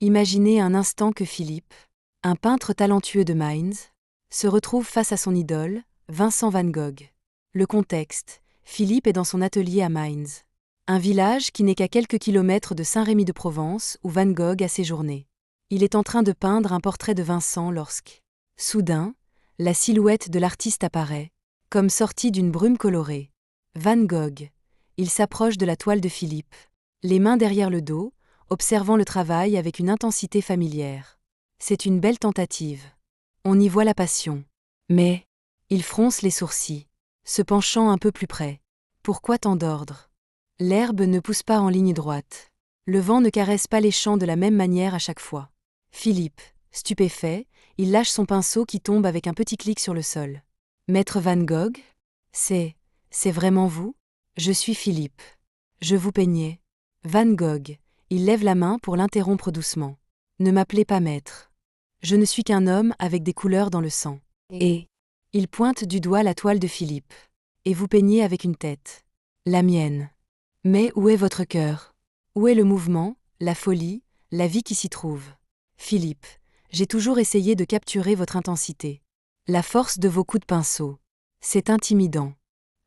Imaginez un instant que Philippe, un peintre talentueux de Mainz, se retrouve face à son idole, Vincent van Gogh. Le contexte, Philippe est dans son atelier à Mainz. Un village qui n'est qu'à quelques kilomètres de Saint-Rémy-de-Provence où Van Gogh a séjourné. Il est en train de peindre un portrait de Vincent lorsque, soudain, la silhouette de l'artiste apparaît, comme sortie d'une brume colorée. Van Gogh. Il s'approche de la toile de Philippe, les mains derrière le dos, observant le travail avec une intensité familière. C'est une belle tentative. On y voit la passion. Mais, il fronce les sourcils, se penchant un peu plus près. Pourquoi tant d'ordre ? L'herbe ne pousse pas en ligne droite. Le vent ne caresse pas les champs de la même manière à chaque fois. Philippe, stupéfait, il lâche son pinceau qui tombe avec un petit clic sur le sol. Maître Van Gogh ? C'est vraiment vous ? Je suis Philippe. Je vous peignais. Van Gogh. Il lève la main pour l'interrompre doucement. Ne m'appelez pas maître. Je ne suis qu'un homme avec des couleurs dans le sang. Et il pointe du doigt la toile de Philippe. Et vous peignez avec une tête. La mienne. Mais où est votre cœur ? Où est le mouvement, la folie, la vie qui s'y trouve ? Philippe, j'ai toujours essayé de capturer votre intensité. La force de vos coups de pinceau. C'est intimidant.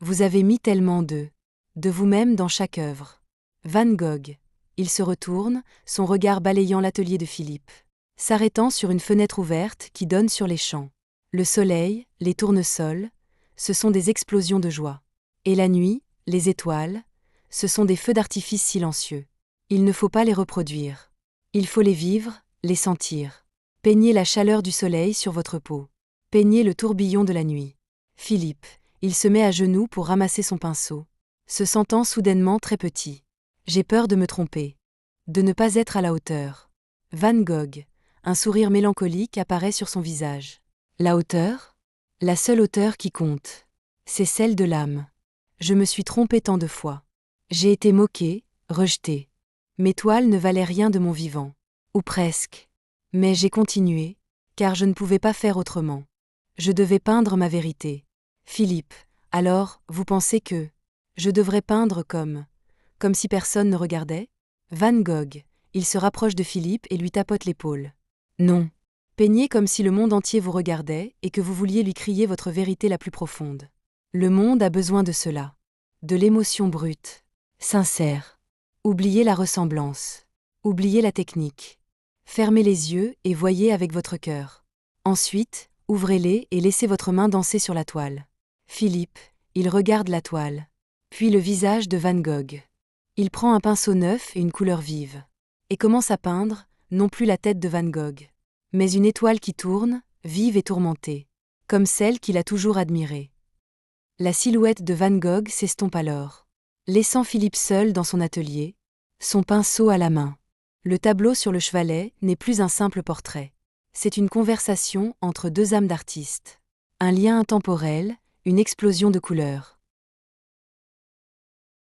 Vous avez mis tellement de vous-même dans chaque œuvre. Van Gogh. Il se retourne, son regard balayant l'atelier de Philippe, s'arrêtant sur une fenêtre ouverte qui donne sur les champs. Le soleil, les tournesols, ce sont des explosions de joie. Et la nuit, les étoiles, ce sont des feux d'artifice silencieux. Il ne faut pas les reproduire. Il faut les vivre, les sentir. Peignez la chaleur du soleil sur votre peau. Peignez le tourbillon de la nuit. Philippe, il se met à genoux pour ramasser son pinceau, se sentant soudainement très petit. J'ai peur de me tromper. De ne pas être à la hauteur. Van Gogh. Un sourire mélancolique apparaît sur son visage. La hauteur ? La seule hauteur qui compte. C'est celle de l'âme. Je me suis trompé tant de fois. J'ai été moqué, rejeté. Mes toiles ne valaient rien de mon vivant. Ou presque. Mais j'ai continué, car je ne pouvais pas faire autrement. Je devais peindre ma vérité. Philippe, alors, vous pensez que je devrais peindre comme si personne ne regardait ? Van Gogh. Il se rapproche de Philippe et lui tapote l'épaule. Non. Peignez comme si le monde entier vous regardait et que vous vouliez lui crier votre vérité la plus profonde. Le monde a besoin de cela. De l'émotion brute. Sincère. Oubliez la ressemblance. Oubliez la technique. Fermez les yeux et voyez avec votre cœur. Ensuite, ouvrez-les et laissez votre main danser sur la toile. Philippe, il regarde la toile. Puis le visage de Van Gogh. Il prend un pinceau neuf et une couleur vive. Et commence à peindre, non plus la tête de Van Gogh, mais une étoile qui tourne, vive et tourmentée, comme celle qu'il a toujours admirée. La silhouette de Van Gogh s'estompe alors, laissant Philippe seul dans son atelier, son pinceau à la main. Le tableau sur le chevalet n'est plus un simple portrait. C'est une conversation entre deux âmes d'artistes. Un lien intemporel, une explosion de couleurs.